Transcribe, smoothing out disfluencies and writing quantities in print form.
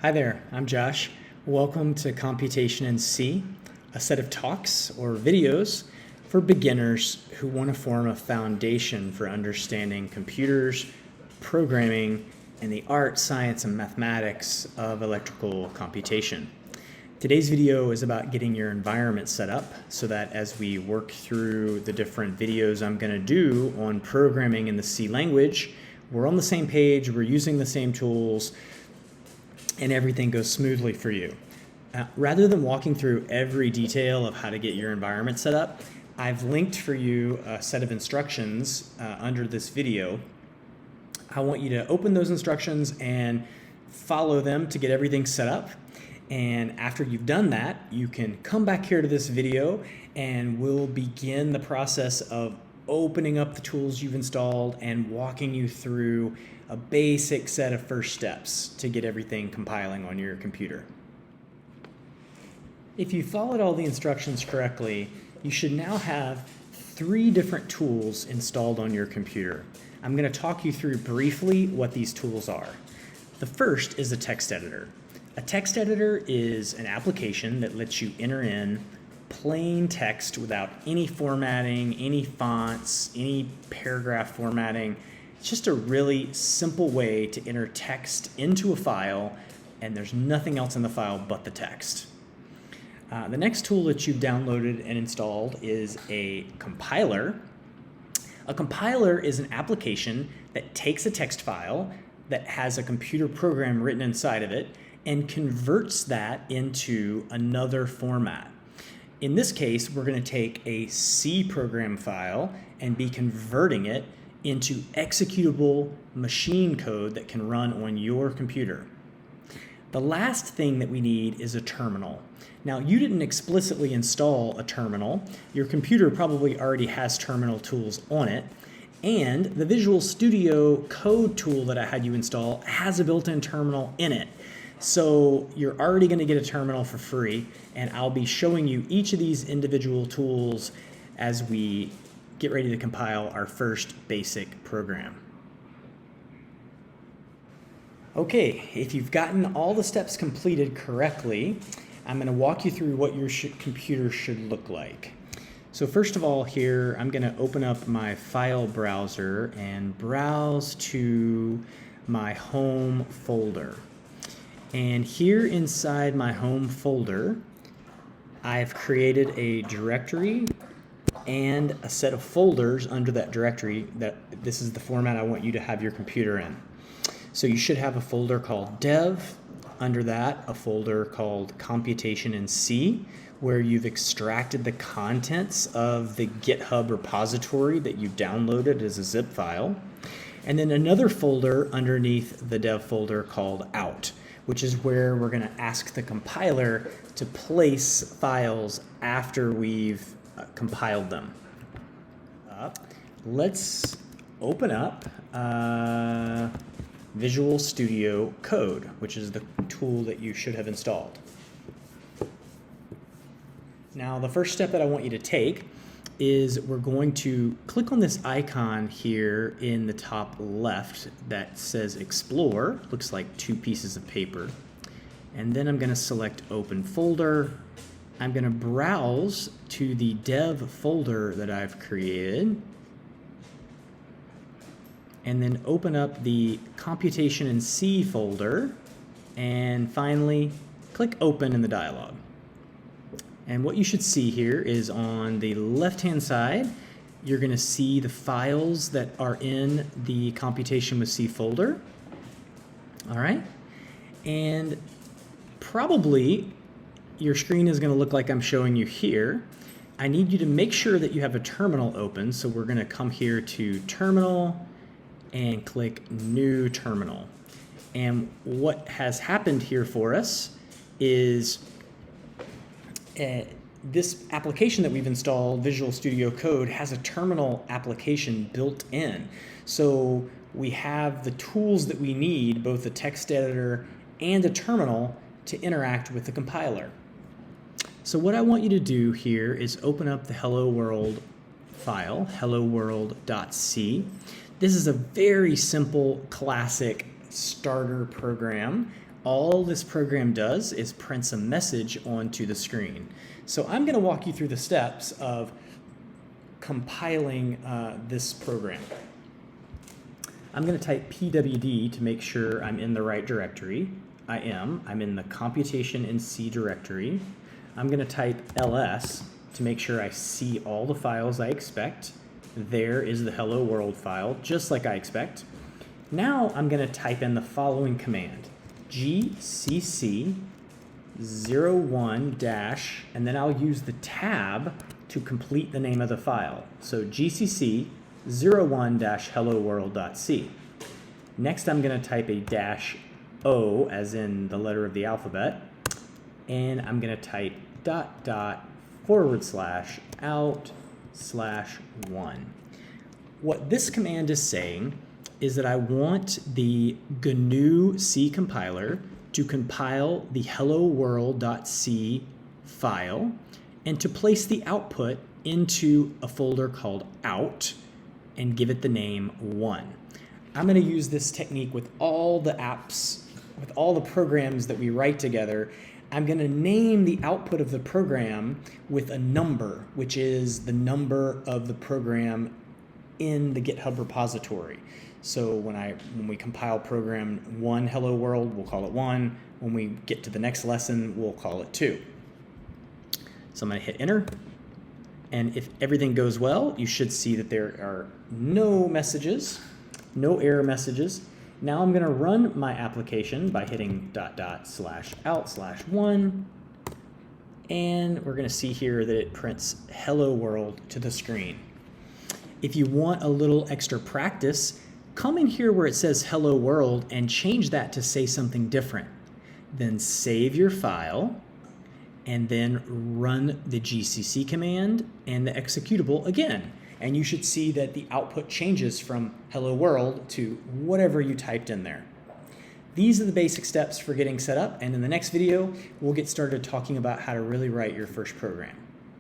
Hi there, I'm Josh. Welcome to Computation in C, a set of talks or videos for beginners who want to form a foundation for understanding computers, programming, and the art, science, and mathematics of electrical computation. Today's video is about getting your environment set up so that as we work through the different videos I'm going to do on programming in the C language, we're on the same page, we're using the same tools, and everything goes smoothly for you. Rather than walking through every detail of how to get your environment set up, I've linked for you a set of instructions under this video. I want you to open those instructions and follow them to get everything set up. And after you've done that, you can come back here to this video and we'll begin the process of opening up the tools you've installed and walking you through a basic set of first steps to get everything compiling on your computer. If you followed all the instructions correctly, you should now have 3 different tools installed on your computer. I'm going to talk you through briefly what these tools are. The first is a text editor. A text editor is an application that lets you enter in plain text without any formatting, any fonts, any paragraph formatting. It's just a really simple way to enter text into a file, and there's nothing else in the file but the text. The next tool that you've downloaded and installed is a compiler. A compiler is an application that takes a text file that has a computer program written inside of it and converts that into another format. In this case, we're going to take a C program file and be converting it into executable machine code that can run on your computer. The last thing that we need is a terminal. Now, you didn't explicitly install a terminal. Your computer probably already has terminal tools on it. And the Visual Studio Code tool that I had you install has a built-in terminal in it. So you're already going to get a terminal for free, and I'll be showing you each of these individual tools as we get ready to compile our first basic program. Okay, if you've gotten all the steps completed correctly, I'm going to walk you through what your computer should look like. So first of all here, I'm going to open up my file browser and browse to my home folder. And here inside my home folder, I've created a directory and a set of folders under that directory. This is the format I want you to have your computer in. So you should have a folder called Dev. Under that, a folder called Computation in C, where you've extracted the contents of the GitHub repository that you downloaded as a zip file. And then another folder underneath the Dev folder called Out, which is where we're going to ask the compiler to place files after we've compiled them. Let's open up Visual Studio Code, which is the tool that you should have installed. Now, the first step that I want you to take is we're going to click on this icon here in the top left that says Explore. Looks like 2 pieces of paper. And then I'm going to select Open Folder. I'm going to browse to the Dev folder that I've created. And then open up the Computation in C folder. And finally, click Open in the dialog. And what you should see here is on the left-hand side, you're going to see the files that are in the Computation with C folder. All right. And probably your screen is going to look like I'm showing you here. I need you to make sure that you have a terminal open. So we're going to come here to Terminal and click New Terminal. And what has happened here for us is this application that we've installed, Visual Studio Code, has a terminal application built in. So we have the tools that we need, both a text editor and a terminal, to interact with the compiler. So what I want you to do here is open up the Hello World file, helloworld.c. This is a very simple, classic starter program all this program does is prints a message onto the screen. So I'm going to walk you through the steps of compiling this program. I'm going to type pwd to make sure I'm in the right directory. I am. I'm in the computation in C directory. I'm going to type ls to make sure I see all the files I expect. There is the hello world file, just like I expect. Now I'm going to type in the following command, gcc 01 dash, and then I'll use the tab to complete the name of the file. So gcc 01 dash hello world.c. Next I'm going to type a dash O as in the letter of the alphabet, and I'm going to type ... /out/1. What this command is saying is that I want the GNU C compiler to compile the hello world.c file and to place the output into a folder called out and give it the name 1. I'm going to use this technique with all the apps, with all the programs that we write together. I'm going to name the output of the program with a number, which is the number of the program in the GitHub repository. So when we compile program 1 hello world, we'll call it 1. When we get to the next lesson, we'll call it 2. So I'm going to hit enter. And if everything goes well, you should see that there are no messages, no error messages. Now I'm going to run my application by hitting ... /out/1, and we're going to see here that it prints hello world to the screen. If you want a little extra practice, come in here where it says hello world and change that to say something different. Then save your file and then run the GCC command and the executable again. And you should see that the output changes from hello world to whatever you typed in there. These are the basic steps for getting set up, and in the next video, we'll get started talking about how to really write your first program.